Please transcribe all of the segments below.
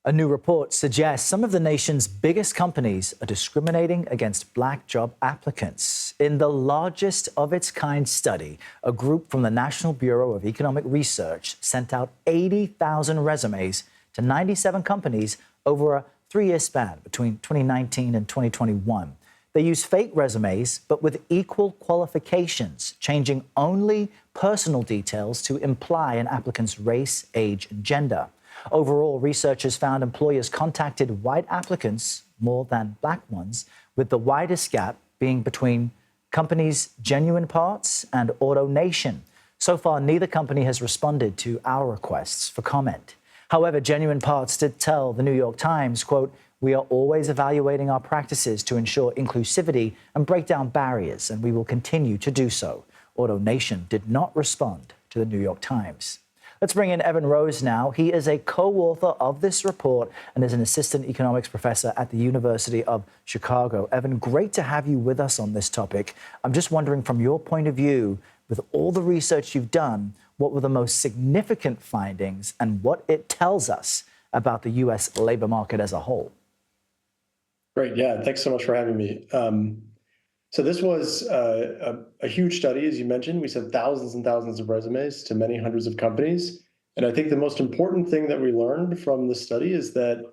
A new report suggests some of the nation's biggest companies are discriminating against black job applicants. In the largest of its kind study, a group from the National Bureau of Economic Research sent out 80,000 resumes to 97 companies over a 3-year span between 2019 and 2021. They used fake resumes, but with equal qualifications, changing only personal details to imply an applicant's race, age, and gender. Overall, researchers found employers contacted white applicants more than black ones, with the widest gap being between companies Genuine Parts and AutoNation. So far, neither company has responded to our requests for comment. However, Genuine Parts did tell the New York Times, quote, "We are always evaluating our practices to ensure inclusivity and break down barriers, and we will continue to do so." AutoNation did not respond to the New York Times. Let's bring in Evan Rose now. He is a co-author of this report and is an assistant economics professor at the University of Chicago. Evan, great to have you with us on this topic. I'm just wondering, from your point of view, with all the research you've done, what were the most significant findings and what it tells us about the U.S. labor market as a whole? Great. Yeah. Thanks so much for having me. So this was a huge study, as you mentioned. We sent thousands and thousands of resumes to many hundreds of companies. And I think the most important thing that we learned from the study is that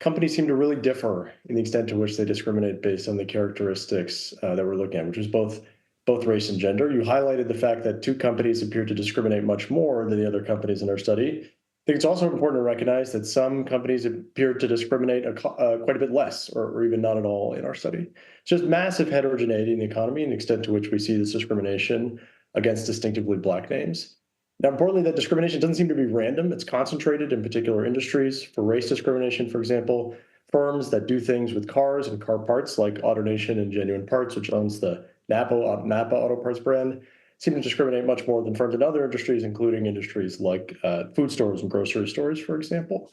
companies seem to really differ in the extent to which they discriminate based on the characteristics that we're looking at, which is both race and gender. You highlighted the fact that 2 companies appear to discriminate much more than the other companies in our study. I think it's also important to recognize that some companies appear to discriminate quite a bit less or even not at all in our study. It's just massive heterogeneity in the economy and the extent to which we see this discrimination against distinctively black names. Now, importantly, that discrimination doesn't seem to be random. It's concentrated in particular industries. For race discrimination, for example, firms that do things with cars and car parts like AutoNation and Genuine Parts, which owns the Napa Auto Parts brand, seem to discriminate much more than firms in other industries, including industries like food stores and grocery stores, for example.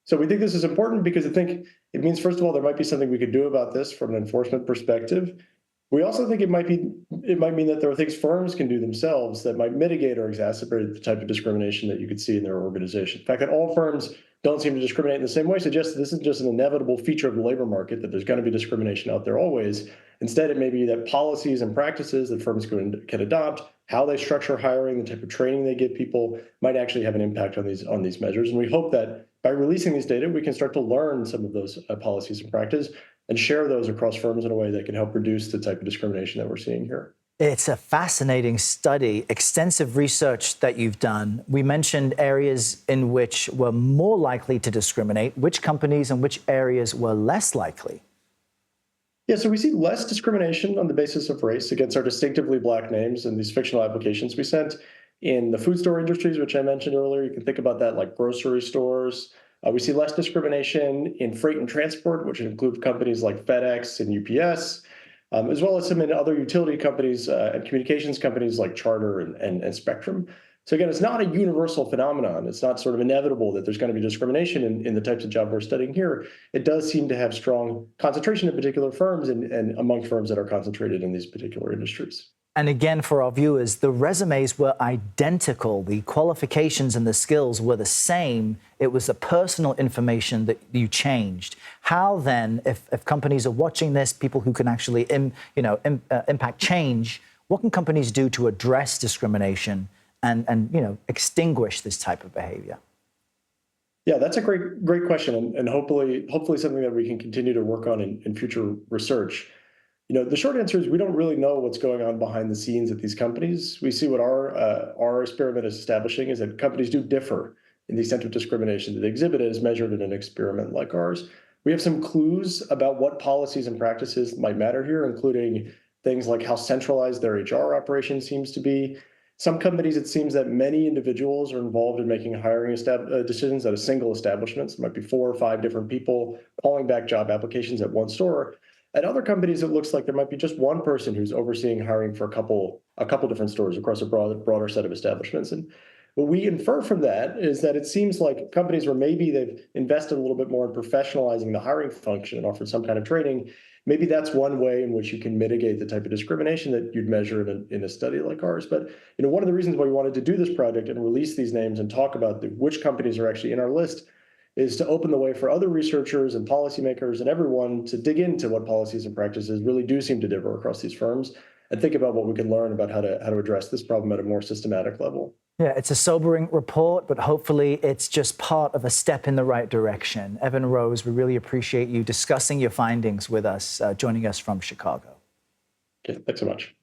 So we think this is important because I think it means, first of all, there might be something we could do about this from an enforcement perspective. We also think it might mean that there are things firms can do themselves that might mitigate or exacerbate the type of discrimination that you could see in their organization. The fact that all firms don't seem to discriminate in the same way suggests that this is just an inevitable feature of the labor market, that there's going to be discrimination out there always. Instead, it may be that policies and practices that firms can adopt, how they structure hiring, the type of training they give people, might actually have an impact on these measures. And we hope that by releasing these data, we can start to learn some of those policies and practices and share those across firms in a way that can help reduce the type of discrimination that we're seeing here. It's a fascinating study, extensive research that you've done. We mentioned areas in which were more likely to discriminate. Which companies and which areas were less likely? Yeah, so we see less discrimination on the basis of race against our distinctively black names in these fictional applications we sent. In the food store industries, which I mentioned earlier, you can think about that like grocery stores. We see less discrimination in freight and transport, which include companies like FedEx and UPS, as well as some in other utility companies and communications companies like Charter and Spectrum. So again, it's not a universal phenomenon. It's not sort of inevitable that there's going to be discrimination in the types of job we're studying here. It does seem to have strong concentration in particular firms and among firms that are concentrated in these particular industries. And again, for our viewers, the resumes were identical. The qualifications and the skills were the same. It was the personal information that you changed. How then, if companies are watching this, people who can actually impact change, what can companies do to address discrimination and extinguish this type of behavior? Yeah, that's a great question, and hopefully something that we can continue to work on in future research. The short answer is we don't really know what's going on behind the scenes at these companies. We see what our experiment is establishing is that companies do differ in the extent of discrimination that they exhibit as measured in an experiment like ours. We have some clues about what policies and practices might matter here, including things like how centralized their HR operation seems to be. Some companies, it seems that many individuals are involved in making hiring decisions at a single establishment. So it might be 4 or 5 different people calling back job applications at one store. At other companies, it looks like there might be just one person who's overseeing hiring for a couple different stores across a broader set of establishments. And what we infer from that is that it seems like companies where maybe they've invested a little bit more in professionalizing the hiring function and offered some kind of training, maybe that's one way in which you can mitigate the type of discrimination that you'd measure in a study like ours. But one of the reasons why we wanted to do this project and release these names and talk about which companies are actually in our list is to open the way for other researchers and policymakers and everyone to dig into what policies and practices really do seem to differ across these firms and think about what we can learn about how to address this problem at a more systematic level. Yeah, it's a sobering report, but hopefully it's just part of a step in the right direction. Evan Rose, we really appreciate you discussing your findings with us, joining us from Chicago. Okay, thanks so much.